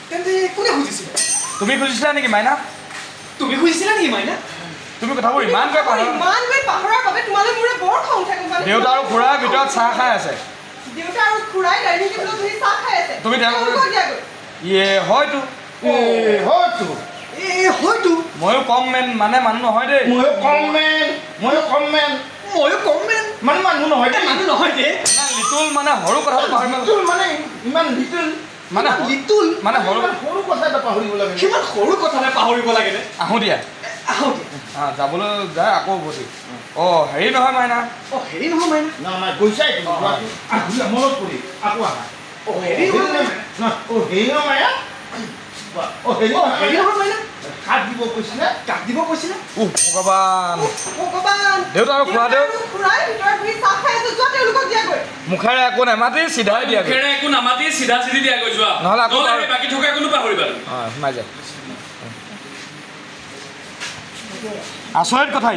তেন্তে কোনে খুজিছিল তুমি খুজিছিলা নেকি মাইনা তুমি খুজিছিলা নেকি মাইনা তুমি কথাবোৰ ইমানকৈ পাহৰাৰ বাবে তোমালৈ মোৰে বৰ খং উঠে দেউতা আৰু খুৰাৰ ভিতৰত চাহ খাই আছে দেউতা আৰু খুৰাই ডাইনিং টেবুলত বহি চাহ খাই আছে তুমি হয়তো ময়ো কম মেন মানে মানুহ নহয় দেই ময়ো কম মেন মানুহ নহয় দেই লিটুল মানে সৰু কথাটো মানে ইমান লিটুল মানে সৰু কথা এটা পাহৰিব লাগে কিমান সৰু কথা এটা পাহৰিব লাগে নে আহোঁ দিয়া যাবলৈ যায় আকৌ উভতি হেৰি নহয় মাইনা নাই গৈছাই মনত পৰি আকৌ আহা হেৰি নহয় মায়া কাক দিব কৈছিলে ভগৱান দেউতা আৰু মুখেৰে একো নামাতি চিধাই দিয়া নহ'লে আকৌ বাকী থকা কোনো পাহৰিবা সোমাই যায় আচৰিত কথা